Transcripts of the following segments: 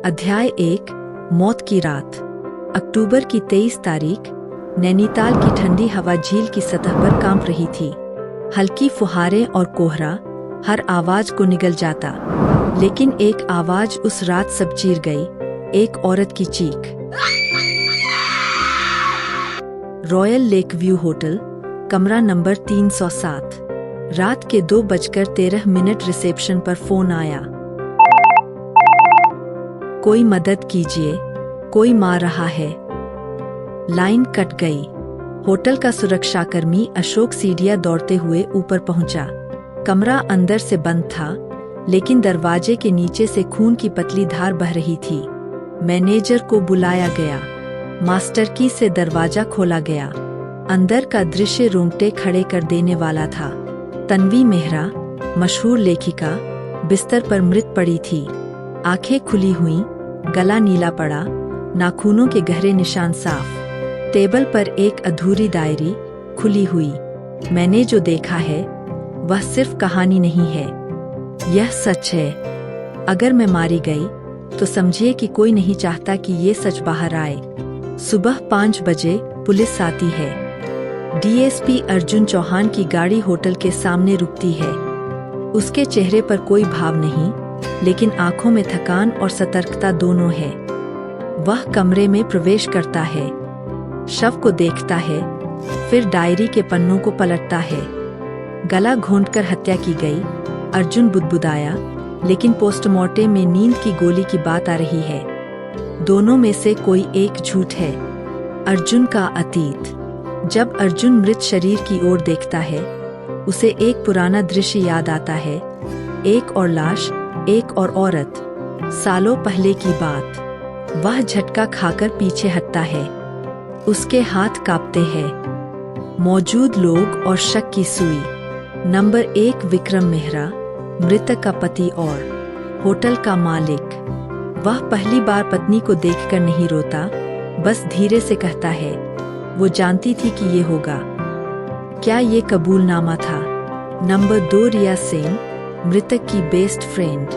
अध्याय 1 मौत की रात। अक्टूबर की 23 तारीख। नैनीताल की ठंडी हवा झील की सतह पर कांप रही थी। हल्की फुहारें और कोहरा हर आवाज को निगल जाता, लेकिन एक आवाज उस रात सब चीर गई, एक औरत की चीख। रॉयल लेक व्यू होटल, कमरा नंबर 307। रात के 2:13 रिसेप्शन पर फोन आया। कोई मदद कीजिए, कोई मार रहा है। लाइन कट गई। होटल का सुरक्षाकर्मी अशोक सीढ़ियां दौड़ते हुए ऊपर पहुंचा। कमरा अंदर से बंद था, लेकिन दरवाजे के नीचे से खून की पतली धार बह रही थी। मैनेजर को बुलाया गया। मास्टर की से दरवाजा खोला गया। अंदर का दृश्य रोंगटे खड़े कर देने वाला था। तन्वी मेहरा, मशहूर लेखिका, बिस्तर पर मृत पड़ी थी। आंखें खुली हुईं, गला नीला पड़ा, नाखूनों के गहरे निशान साफ। टेबल पर एक अधूरी डायरी खुली हुई। मैंने जो देखा है वह सिर्फ कहानी नहीं है, यह सच है। अगर मैं मारी गई तो समझिए कि कोई नहीं चाहता कि ये सच बाहर आए। सुबह 5 बजे पुलिस आती है। डीएसपी अर्जुन चौहान की गाड़ी होटल के सामने रुकती है। उसके चेहरे पर कोई भाव नहीं, लेकिन आंखों में थकान और सतर्कता दोनों है। वह कमरे में प्रवेश करता है, शव को देखता है, फिर डायरी के पन्नों को पलटता है। गला घोंटकर हत्या की गई, अर्जुन बुदबुदाया, लेकिन पोस्टमार्टम में नींद की गोली की बात आ रही है। दोनों में से कोई एक झूठ है। अर्जुन का अतीत। जब अर्जुन मृत शरीर की ओर देखता है, उसे एक पुराना दृश्य याद आता है। एक और लाश, एक और औरत। सालों पहले की बात। वह झटका खाकर पीछे हटता है। उसके हाथ कांपते हैं। मौजूद लोग और शक की सुई। नंबर 1 विक्रम मेहरा, मृतक का पति और होटल का मालिक। वह पहली बार पत्नी को देखकर नहीं रोता, बस धीरे से कहता है, वो जानती थी कि ये होगा। क्या ये कबूलनामा था? नंबर 2 रिया सेन, मृतक की बेस्ट फ्रेंड,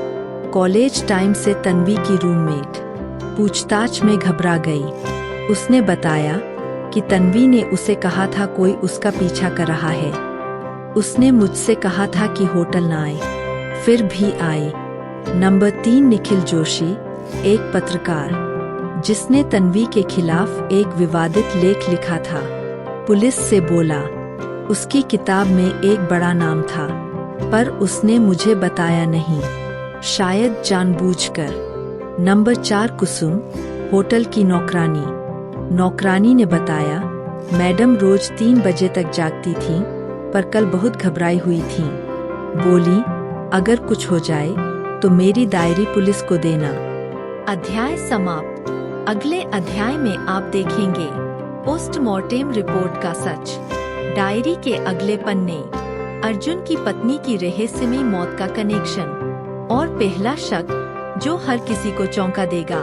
कॉलेज टाइम से तन्वी की रूममेट। पूछताछ में घबरा गई। उसने बताया कि तन्वी ने उसे कहा था कोई उसका पीछा कर रहा है। उसने मुझसे कहा था कि होटल न आए, फिर भी आई। नंबर 3 निखिल जोशी, एक पत्रकार, जिसने तन्वी के खिलाफ एक विवादित लेख लिखा था। पुलिस से बोला, उसकी किताब में एक बड़ा नाम था, पर उसने मुझे बताया नहीं, शायद जानबूझकर। नंबर 4 कुसुम, होटल की नौकरानी। नौकरानी ने बताया, मैडम रोज 3 बजे तक जागती थी, पर कल बहुत घबराई हुई थी। बोली, अगर कुछ हो जाए तो मेरी डायरी पुलिस को देना। अध्याय समाप्त। अगले अध्याय में आप देखेंगे पोस्टमार्टम रिपोर्ट का सच, डायरी के अगले पन्ने, अर्जुन की पत्नी की रहस्यमयी मौत का कनेक्शन और पहला शक जो हर किसी को चौंका देगा।